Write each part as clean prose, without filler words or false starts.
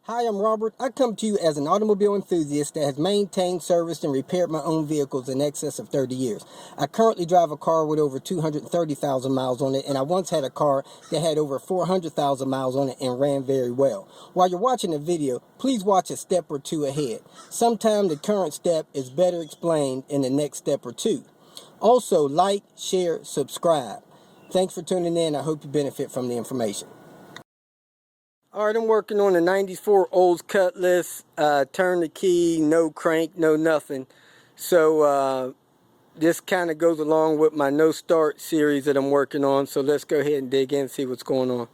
Hi, I'm Robert. I come to you as an automobile enthusiast that has maintained, serviced, and repaired my own vehicles in excess of 30 years. I currently drive a car with over 230,000 miles on it, and I once had a car that had over 400,000 miles on it and ran very well. While you're watching the video, please watch a step or two ahead. Sometimes the current step is better explained in the next step or two. Also, like, share, subscribe. Thanks for tuning in. I hope you benefit from the information. Alright, I'm working on a 94 Olds Cutlass, turn the key, no crank, no nothing. So this kind of goes along with my no start series that I'm working on. So let's go ahead and dig in and see what's going on.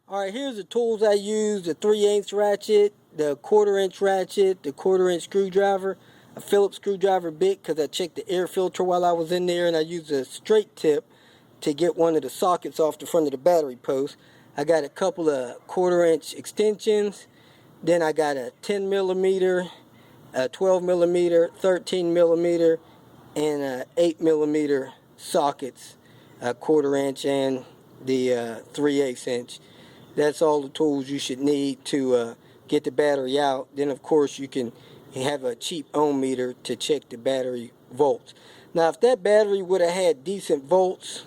Alright, here's the tools I use: the 3/8 ratchet, the 1/4 inch ratchet, the 1/4 inch screwdriver, a Phillips screwdriver bit because I checked the air filter while I was in there, and I used a straight tip to get one of the sockets off the front of the battery post. I got a couple of 1/4 inch extensions. Then I got a 10 millimeter, a 12 millimeter, 13 millimeter, and a 8 millimeter sockets, a 1/4 inch and the 3/8 inch. That's all the tools you should need to get the battery out. Then of course you can have a cheap ohm meter to check the battery volts. Now if that battery would have had decent volts,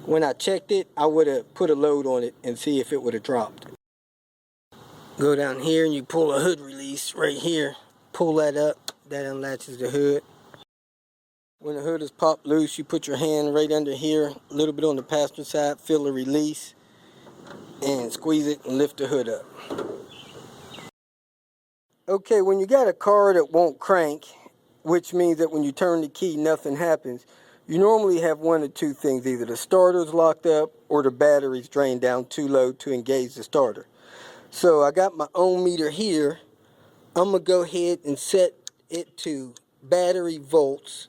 when I checked it, I would have put a load on it and see if it would have dropped. Go down here and you pull a hood release right here. Pull that up, that unlatches the hood. When the hood is popped loose, you put your hand right under here, a little bit on the passenger side, feel the release, and squeeze it and lift the hood up. Okay, when you got a car that won't crank, which means that when you turn the key, nothing happens, you normally have one of two things: either the starter's locked up or the battery's drained down too low to engage the starter. So I got my ohm meter here. I'm going to go ahead and set it to battery volts,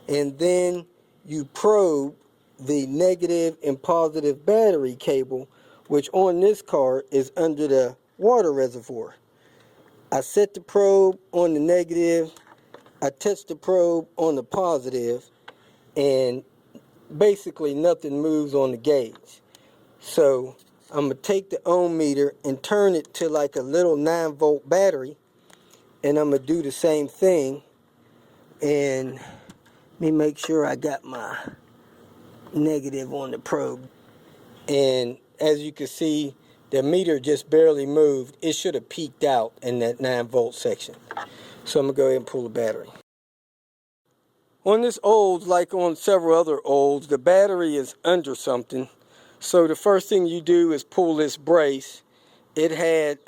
and then you probe the negative and positive battery cable, which on this car is under the water reservoir. I set the probe on the negative, I touch the probe on the positive, and basically nothing moves on the gauge. So I'm going to take the ohm meter and turn it to like a little 9-volt battery, and I'm going to do the same thing. And let me make sure I got my negative on the probe. And as you can see, the meter just barely moved. It should have peaked out in that 9-volt section. So I'm going to go ahead and pull the battery. On this Olds, like on several other Olds, the battery is under something. So the first thing you do is pull this brace. It had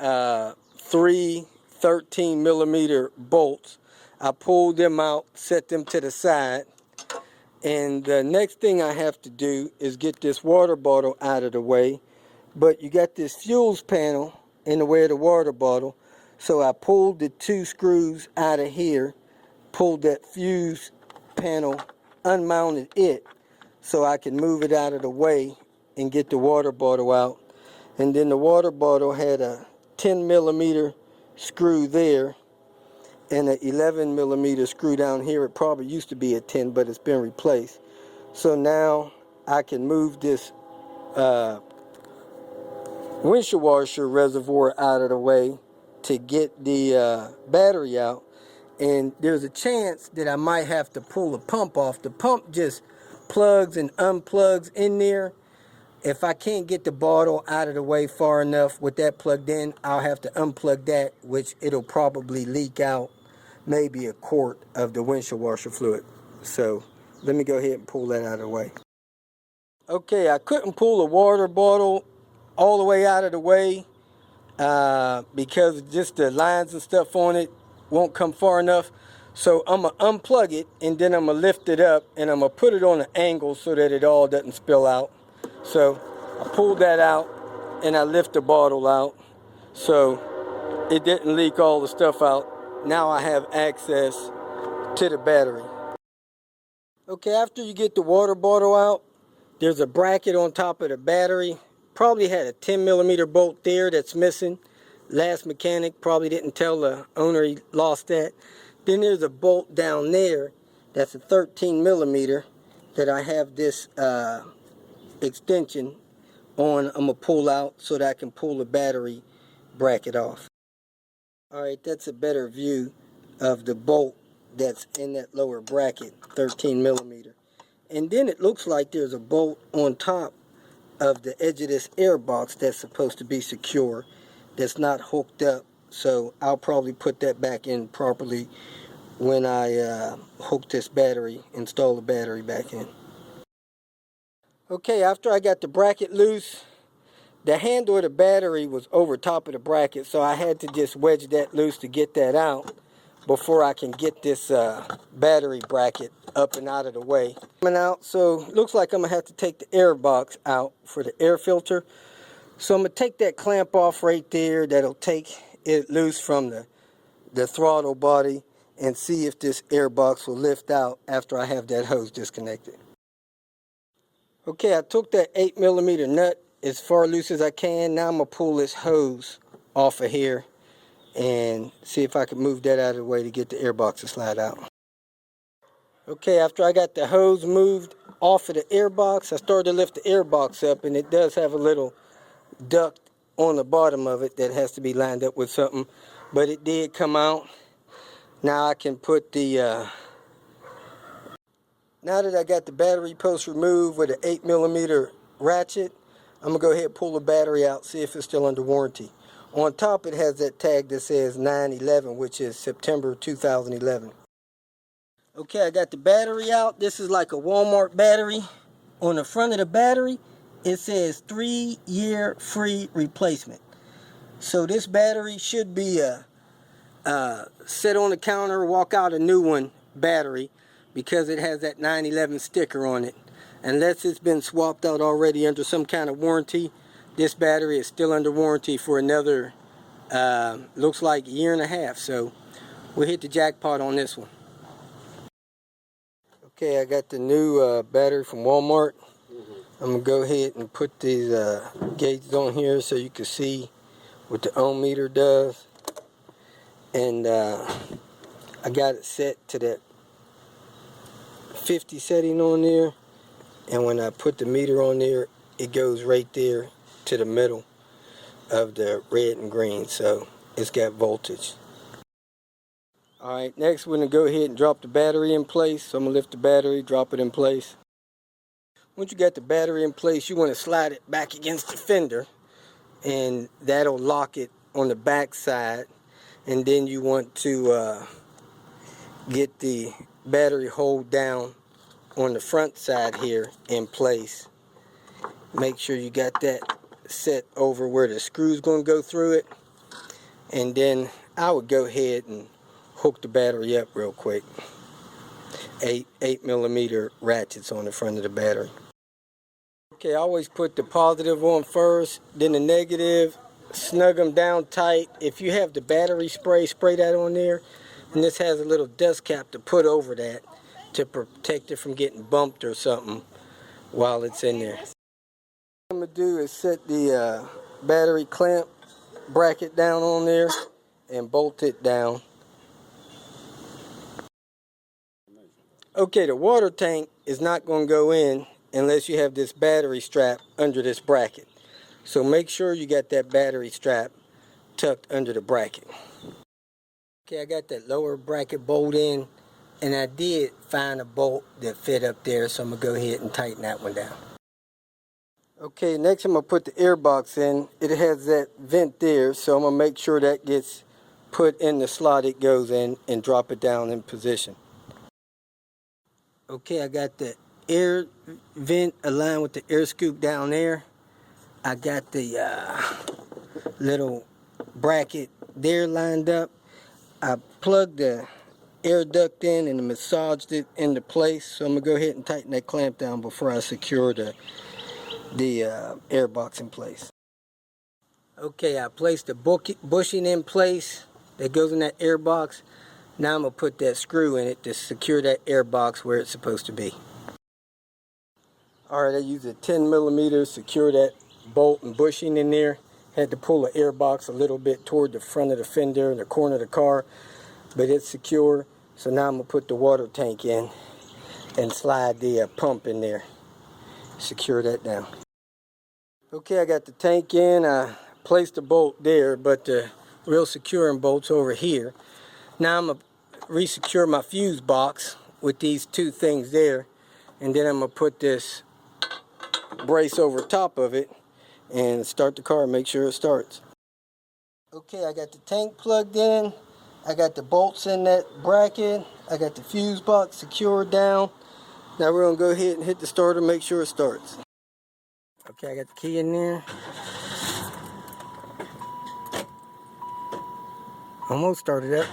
3 13 millimeter bolts. I pulled them out, set them to the side. And the next thing I have to do is get this water bottle out of the way. But you got this fuels panel in the way of the water bottle. So I pulled the 2 screws out of here, pulled that fuse panel, unmounted it so I can move it out of the way and get the water bottle out. And then the water bottle had a 10 millimeter screw there and an 11 millimeter screw down here. It probably used to be a 10, but it's been replaced. So now I can move this windshield washer reservoir out of the way to get the battery out. And there's a chance that I might have to pull the pump off. The pump just plugs and unplugs in there. If I can't get the bottle out of the way far enough with that plugged in, I'll have to unplug that, which it'll probably leak out maybe a quart of the windshield washer fluid. So let me go ahead and pull that out of the way. Okay, I couldn't pull the water bottle all the way out of the way because just the lines and stuff on it won't come far enough. So I'm going to unplug it, and then I'm going to lift it up, and I'm going to put it on an angle so that it all doesn't spill out. So I pulled that out, and I lift the bottle out so it didn't leak all the stuff out. Now I have access to the battery. Okay, after you get the water bottle out, there's a bracket on top of the battery. Probably had a 10 millimeter bolt there that's missing. Last mechanic probably didn't tell the owner he lost that. Then there's a bolt down there that's a 13 millimeter that I have this extension on, I'm going to pull out so that I can pull the battery bracket off. Alright, that's a better view of the bolt that's in that lower bracket, 13 millimeter. And then it looks like there's a bolt on top of the edge of this air box that's supposed to be secure, that's not hooked up. So I'll probably put that back in properly when I hook this battery, install the battery back in. Okay, after I got the bracket loose, the handle of the battery was over top of the bracket, so I had to just wedge that loose to get that out before I can get this battery bracket up and out of the way. Coming out, so looks like I'm gonna have to take the air box out for the air filter. So I'm gonna take that clamp off right there. That'll take it loose from the throttle body and see if this air box will lift out after I have that hose disconnected. Okay, I took that 8 millimeter nut as far loose as I can. Now I'm going to pull this hose off of here and see if I can move that out of the way to get the air box to slide out. Okay, after I got the hose moved off of the air box, I started to lift the air box up, and it does have a little duct on the bottom of it that has to be lined up with something, but it did come out. Now I can put the now that I got the battery post removed with an 8 millimeter ratchet, I'm going to go ahead and pull the battery out, see if it's still under warranty. On top it has that tag that says 9/11, which is September 2011. Okay, I got the battery out. This is like a Walmart battery. On the front of the battery, it says 3-year free replacement. So this battery should be a sit on the counter, walk out a new one battery, because it has that 9/11 sticker on it. Unless it's been swapped out already under some kind of warranty, this battery is still under warranty for another, looks like 1.5 years. So we'll hit the jackpot on this one. Okay, I got the new battery from Walmart. I'm going to go ahead and put these gauges on here so you can see what the ohm meter does. And I got it set to that 50 setting on there, and when I put the meter on there, it goes right there to the middle of the red and green, so it's got voltage. Alright, next we're going to go ahead and drop the battery in place. So I'm going to lift the battery, drop it in place. Once you got the battery in place, you want to slide it back against the fender, and that'll lock it on the back side. And then you want to get the battery hold down on the front side here in place. Make sure you got that set over where the screw's going to go through it, and then I would go ahead and hook the battery up real quick. 8 millimeter ratchets on the front of the battery. Okay, I always put the positive on first, then the negative, snug them down tight. If you have the battery spray, spray that on there, and this has a little dust cap to put over that to protect it from getting bumped or something while it's in there. What I'm going to do is set the battery clamp bracket down on there and bolt it down. Okay, the water tank is not going to go in unless you have this battery strap under this bracket. So make sure you got that battery strap tucked under the bracket. Okay, I got that lower bracket bolt in, and I did find a bolt that fit up there, so I'm going to go ahead and tighten that one down. Okay, next I'm going to put the air box in. It has that vent there, so I'm going to make sure that gets put in the slot it goes in and drop it down in position. Okay, I got the air vent aligned with the air scoop down there. I got the little bracket there lined up. I plugged the air duct in and massaged it into place, so I'm going to go ahead and tighten that clamp down before I secure the air box in place. Okay, I placed the bushing in place that goes in that air box. Now I'm going to put that screw in it to secure that air box where it's supposed to be. Alright, I used a 10 millimeter to secure that bolt and bushing in there. Had to pull the air box a little bit toward the front of the fender and the corner of the car, but it's secure. So now I'm going to put the water tank in and slide the pump in there. Secure that down. Okay, I got the tank in. I placed the bolt there, but the real securing bolt's over here. Now I'm going to re-secure my fuse box with these two things there, and then I'm going to put this brace over top of it and start the car and make sure it starts. Okay, I got the tank plugged in. I got the bolts in that bracket. I got the fuse box secured down. Now we're going to go ahead and hit the starter, make sure it starts. Okay, I got the key in there. Almost started up.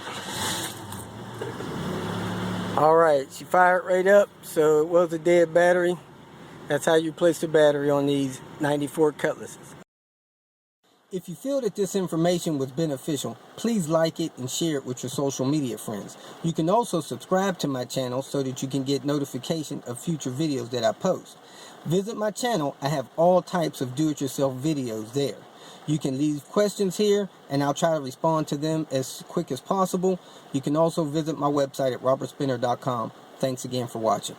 Alright, she fired right up, so it was a dead battery. That's how you place the battery on these 94 Cutlasses. If you feel that this information was beneficial, please like it and share it with your social media friends. You can also subscribe to my channel so that you can get notification of future videos that I post. Visit my channel. I have all types of do-it-yourself videos there. You can leave questions here and I'll try to respond to them as quick as possible. You can also visit my website at robertspinner.com. Thanks again for watching.